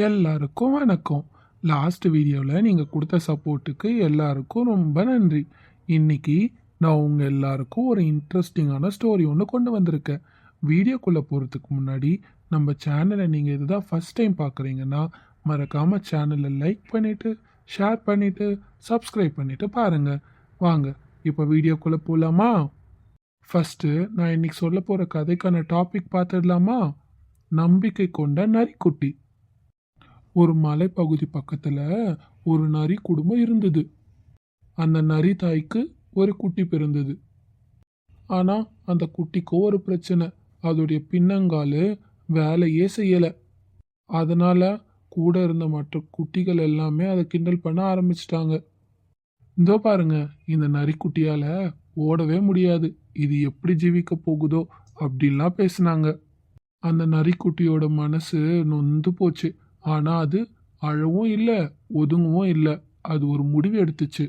எல்லாருக்கும் வணக்கம். லாஸ்ட் வீடியோவில் நீங்கள் கொடுத்த சப்போர்ட்டுக்கு எல்லாருக்கும் ரொம்ப நன்றி. இன்னைக்கு நான் உங்கள் எல்லாருக்கும் ஒரு இன்ட்ரெஸ்டிங்கான ஸ்டோரி ஒன்று கொண்டு வந்திருக்கேன். வீடியோக்குள்ளே போகிறதுக்கு முன்னாடி நம்ம சேனலை நீங்கள் இதுதான் ஃபஸ்ட் டைம் பார்க்குறீங்கன்னா மறக்காமல் சேனலை லைக் பண்ணிவிட்டு ஷேர் பண்ணிவிட்டு சப்ஸ்கிரைப் பண்ணிவிட்டு பாருங்கள். வாங்க இப்போ வீடியோக்குள்ளே போகலாமா? ஃபஸ்ட்டு நான் இன்னைக்கு சொல்ல போகிற கதைக்கான டாபிக் பார்த்துடலாமா? நம்பிக்கை கொண்ட நரிக்குட்டி. ஒரு மலைப்பகுதி பக்கத்தில் ஒரு நரி குடும்பம் இருந்தது. அந்த நரி தாய்க்கு ஒரு குட்டி பிறந்தது. ஆனால் அந்த குட்டிக்கு ஒரு பிரச்சனை. அதோடைய பின்னங்கால் வேலையே செய்யலை. அதனால் கூட இருந்த மற்ற குட்டிகள் எல்லாமே அதை கிண்டல் பண்ண ஆரம்பிச்சிட்டாங்க. இதோ பாருங்க, இந்த நரிக்குட்டியால் ஓடவே முடியாது, இது எப்படி ஜீவிக்க போகுதோ அப்படின்லாம் பேசினாங்க. அந்த நரிக்குட்டியோட மனசு நொந்து போச்சு. ஆனால் அது அழவும் இல்லை, ஒதுங்கவும் இல்லை. அது ஒரு முடிவு எடுத்துச்சு.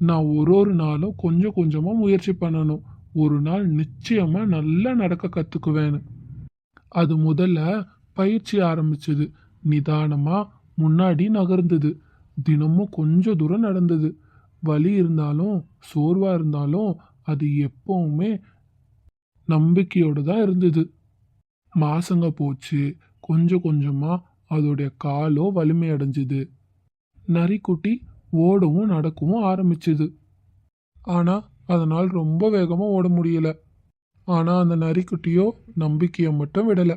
நான் ஒரு நாளும் கொஞ்சம் கொஞ்சமாக முயற்சி பண்ணணும். ஒரு நாள் நிச்சயமாக நல்லா நடக்க கற்றுக்குவேன்னு. அது முதல்ல பயிற்சி ஆரம்பிச்சது. நிதானமாக முன்னாடி நகர்ந்தது. தினமும் கொஞ்சம் தூரம் நடந்தது. வலி இருந்தாலும் சோர்வாக இருந்தாலும் அது எப்பவுமே நம்பிக்கையோடு தான் இருந்தது. மாசங்க போச்சு. கொஞ்சம் கொஞ்சமாக அதோடைய காலோ வலிமை அடைஞ்சுது. நரிக்குட்டி ஓடவும் நடக்கவும் ஆரம்பிச்சுது. ஆனால் அதனால் ரொம்ப வேகமாக ஓட முடியல. ஆனால் அந்த நரிக்குட்டியோ நம்பிக்கையை மட்டும் விடலை.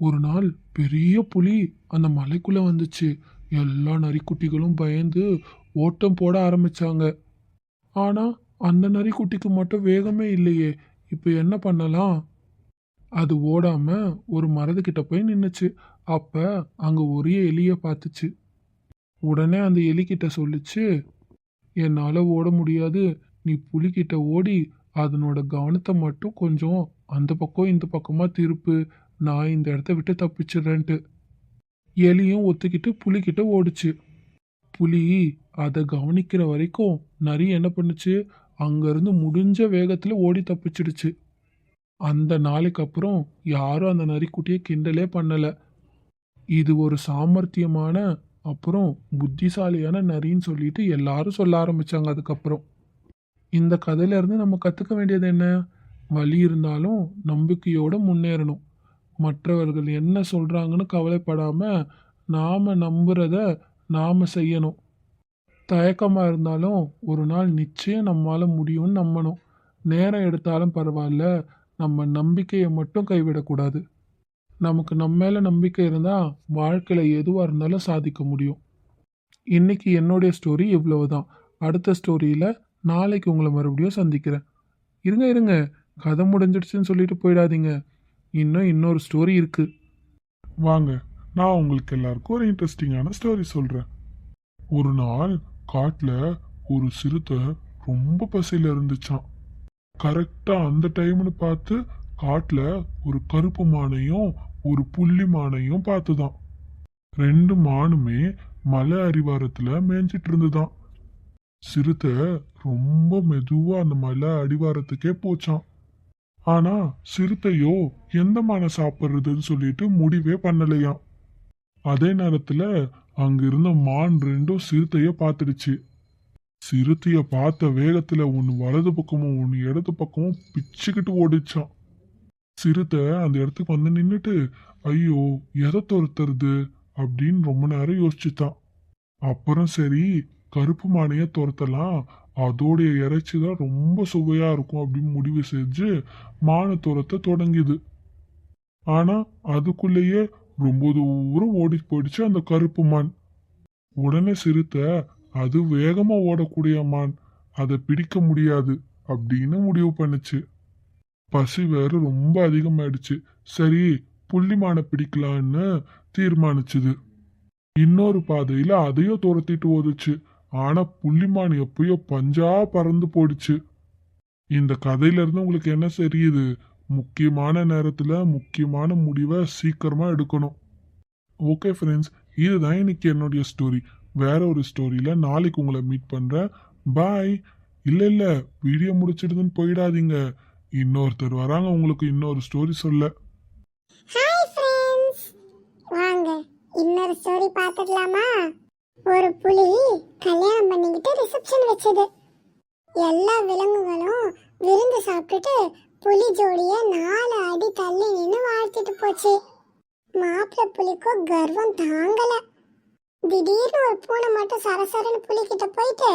ஒரு நாள் பெரிய புலி அந்த மலைக்குள்ளே வந்துச்சு. எல்லா நரிக்குட்டிகளும் பயந்து ஓட்டம் போட ஆரம்பிச்சாங்க. ஆனால் அந்த நரிக்குட்டிக்கு மட்டும் வேகமே இல்லையே. இப்போ என்ன பண்ணலாம்? அது ஓடாம ஒரு மரத்துக்கிட்ட போய் நின்றுச்சு. அப்ப அங்க ஒரு எலியை பார்த்துச்சு. உடனே அந்த எலிக்கிட்ட சொல்லிச்சு, என்னால் ஓட முடியாது, நீ புலிக்கிட்ட ஓடி அதனோட கவனத்தை மட்டும் கொஞ்சம் அந்த பக்கம் இந்த பக்கமாக திருப்பு, நான் இந்த இடத்த விட்டு தப்பிச்சிடுறேன்ட்டு. எலியும் ஒத்துக்கிட்டு புலிக்கிட்ட ஓடிச்சு. புலி அதை கவனிக்கிற வரைக்கும் நரி என்ன பண்ணுச்சு, அங்கேருந்து முடிஞ்ச வேகத்தில் ஓடி தப்பிச்சிடுச்சு. அந்த நாளைக்கு அப்புறம் யாரும் அந்த நரிக்குட்டியை கிண்டலே பண்ணலை. இது ஒரு சாமர்த்தியமான அப்புறம் புத்திசாலியான நரின்னு சொல்லிட்டு எல்லாரும் சொல்ல ஆரம்பிச்சாங்க. அதுக்கப்புறம் இந்த கதையில இருந்து நம்ம கற்றுக்க வேண்டியது என்ன? வலி இருந்தாலும் நம்பிக்கையோடு முன்னேறணும். மற்றவர்கள் என்ன சொல்கிறாங்கன்னு கவலைப்படாம நாம் நம்புறத நாம் செய்யணும். தயக்கமாக இருந்தாலும் ஒரு நாள் நிச்சயம் நம்மால் முடியும்னு நம்பணும். நேரம் எடுத்தாலும் பரவாயில்ல, நம்ம நம்பிக்கையை மட்டும் கைவிடக்கூடாது. நமக்கு நம்ம மேலே நம்பிக்கை இருந்தால் வாழ்க்கையில் எதுவாக இருந்தாலும் சாதிக்க முடியும். இன்னைக்கு என்னுடைய ஸ்டோரி இவ்வளவுதான். அடுத்த ஸ்டோரியில் நாளைக்கு உங்களை மறுபடியும் சந்திக்கிறேன். இருங்க இருங்க, கதை முடிஞ்சிடுச்சுன்னு சொல்லிட்டு போயிடாதீங்க. இன்னொரு ஸ்டோரி இருக்குது. வாங்க, நான் உங்களுக்கு எல்லாருக்கும் ஒரு இன்ட்ரெஸ்டிங்கான ஸ்டோரி சொல்கிறேன். ஒரு நாள் காட்டில் ஒரு சிறுத்தை ரொம்ப பசியில் இருந்துச்சான். கரெக்டாக அந்த டைம்னு பார்த்து காட்டில் ஒரு கருப்பு மானையும் ஒரு புள்ளி மானையும் பார்த்துதான். ரெண்டு மானுமே மலை அடிவாரத்தில் மேய்ஞ்சிட்டு இருந்துதான். சிறுத்தை ரொம்ப மெதுவா அந்த மலை அடிவாரத்துக்கே போச்சான். ஆனா சிறுத்தையோ எந்த மானை சாப்பிட்றதுன்னு சொல்லிட்டு முடிவே பண்ணலையாம். அதே நேரத்துல அங்க இருந்த மான் ரெண்டும் சிறுத்தைய பார்த்துடுச்சு. சிறுத்தைய பார்த்த வேகத்துல ஒன்னு வலது பக்கமும் ஒன்னு இடது பக்கமும் பிச்சுக்கிட்டு ஓடிச்சான். சிறுத்தை அந்த இடத்துக்கு வந்து நின்றுட்டு, ஐயோ எதை துரத்துறது அப்படின்னு ரொம்ப நேரம் யோசிச்சுட்டான். அப்புறம் சரி, கருப்பு மானைய துரத்தலாம், அதோடைய இறைச்சி தான் ரொம்ப சுவையா இருக்கும் அப்படின்னு முடிவு செஞ்சு மானை துரத்த தொடங்கிது. ஆனா அதுக்குள்ளேயே ரொம்ப தூரம் ஓடி போயிடுச்சு அந்த கருப்பு மான். உடனே சிறுத்தை, அது வேகமா ஓடக்கூடிய மான், அதை பிடிக்க முடியாது அப்படின்னு முடிவு பண்ணுச்சு. பசி வேற ரொம்ப அதிகமாயிடுச்சு. சரி, புள்ளிமானை பிடிக்கலான்னு தீர்மானிச்சுது. இன்னொரு பாதையில அதையும் துரத்திட்டு ஓடுச்சு. ஆனா புள்ளிமான் எப்பயோ பஞ்சா பறந்து போயிடுச்சு. இந்த கதையில இருந்து உங்களுக்கு என்ன தெரியுது? முக்கியமான நேரத்துல முக்கியமான முடிவை சீக்கிரமா எடுக்கணும். ஓகே ஃப்ரெண்ட்ஸ், இதுதான் இன்னைக்கு என்னுடைய ஸ்டோரி. வேற ஒரு ஸ்டோரியில நாளைக்கு உங்களை மீட் பண்றேன். பாய். இல்ல வீடியோ முடிச்சிடுதுன்னு போயிடாதீங்க. இன்னொருத்தர் வராங்க உங்களுக்கு இன்னொரு ஸ்டோரி சொல்ல. ஹாய் ஃப்ரெண்ட்ஸ், வாங்க இன்னொரு ஸ்டோரி பார்த்துடலாமா? ஒரு புலி கல்யாணம் பண்ணிக்கிட்டு ரிசப்ஷன் வச்சது. எல்லா விலங்குகளும் விருந்து சாப்பிட்டுட்டு புலி ஜோடிய 4 அடி தள்ளி நின்று வாழ்த்திட்டு போச்சு. மாப்பிள்ளை புலிக்கோ கர்வம் தாங்கல. திடீர்னு ஒரு பூனை மட்டும் சரசரன்னு புலிகிட்ட போயிட்டு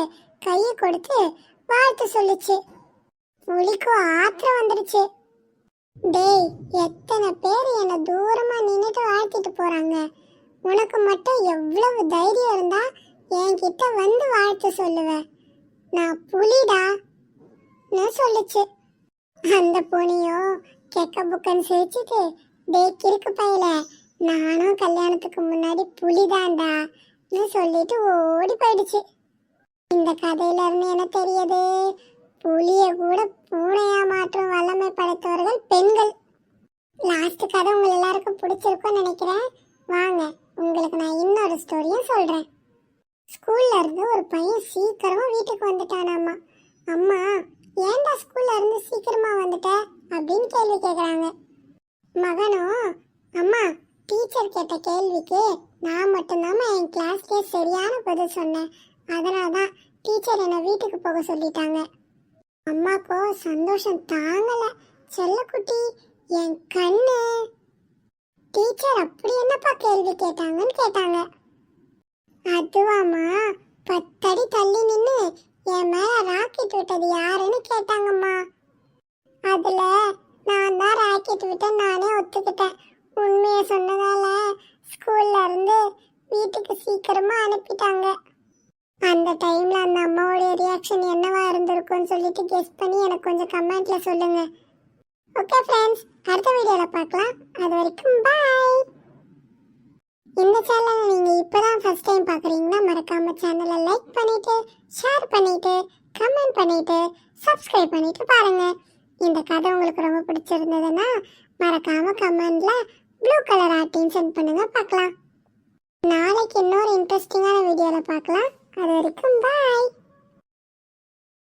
கையை கொடுத்து வாழ்த்து சொல்லுச்சு. புலிக்கோ ஆத்திரம் வந்துடுச்சு. டேய், எத்தனை பேர் என்ன தூரமா நின்னுட்டு வாழ்த்திட்டு போறாங்க, உனக்கு மட்டும் எவ்வளவு தைரியம் இருந்தா என்கிட்ட வந்து வாழ்த்து சொல்லுவ? நான் புலிடா சொல்லுச்சு. அந்த பூனையோ கெக்க புக்கன்னு சிரிச்சுட்டு, டே கிறுக்கு பையல, நானும் கல்யாணத்துக்கு முன்னாடி புலிதான்டா சொல்லிட்டு ஓடி போயிடுச்சு. இந்த கதையில இருந்து என்ன தெரியுது? புலிய கூட பூனையா மாற்றும் வல்லமை படைத்தவர்கள் பெண்கள். லாஸ்ட் கதை உங்க எல்லாருக்கும் பிடிச்சிருக்கும்னு நினைக்கிறேன். வாங்க, உங்களுக்கு நான் இன்னொரு ஸ்டோரியும் சொல்றேன். ஸ்கூல்ல இருந்து ஒரு பையன் சீக்கிரமா வீட்டுக்கு வந்துட்டானாமா. அம்மா, ஏன்டா ஸ்கூல்ல இருந்து சீக்கிரமா வந்துட்ட அப்படின்னு கேள்வி கேக்குறாங்க. மகனும், அம்மா, டீச்சர் கேட்ட கேள்விக்கு நான் மட்டும்தான் என் கிளாஸ்லயே சரியான பதில் சொன்னேன், அதனாலதான் டீச்சர் என்ன வீட்டுக்கு போக சொல்லிட்டாங்க. அம்மாக்கோ சந்தோஷம் தாங்கல. செல்லக்குட்டி, என் கண்ணு, டீச்சர் அப்படி என்னப்பா கேள்வி கேட்டாங்கன்னு கேட்டாங்க. அதுவாமா, 10 அடி தள்ளி நின்று என் மேல ராக்கெட் விட்டது யாருன்னு கேட்டாங்கம்மா. அதுல நான் தான் ராக்கெட் விட்டேன் நானே ஒத்துக்கிட்டேன். உண்மையை சொன்னதால ஸ்கூல்ல இருந்து வீட்டுக்கு சீக்கிரமா அனுப்பிட்டாங்க. அந்த டைம்ல அந்த அம்மாவோட ரியாக்ஷன் என்னவா இருந்திருக்கும்னு சொல்லிட்டு கெஸ் பண்ணி எனக்கு கொஞ்சம் கமெண்ட்ல சொல்லுங்க. ஓகே ஃப்ரெண்ட்ஸ், அடுத்த வீடியோல பார்க்கலாம். அது வரைக்கும் பாய். இந்த சேனலை நீங்க இப்பதான் ஃபர்ஸ்ட் டைம் பாக்குறீங்கன்னா மறக்காம சேனலை லைக் பண்ணிட்டு, ஷேர் பண்ணிட்டு, கமெண்ட் பண்ணிட்டு, சப்ஸ்கிரைப் பண்ணிட்டு பாருங்க. இந்த கதை உங்களுக்கு ரொம்ப பிடிச்சிருந்ததுன்னா மறக்காம கமெண்ட்ல ப்ளூ கலர் ஆர்ட்டின்னு சென்ட் பண்ணுங்க, பார்க்கலாம். நாளைக்கு இன்னொரு இன்ட்ரெஸ்டிங்கான வீடியோல பார்க்கலாம். அது வரைக்கும் பாய்.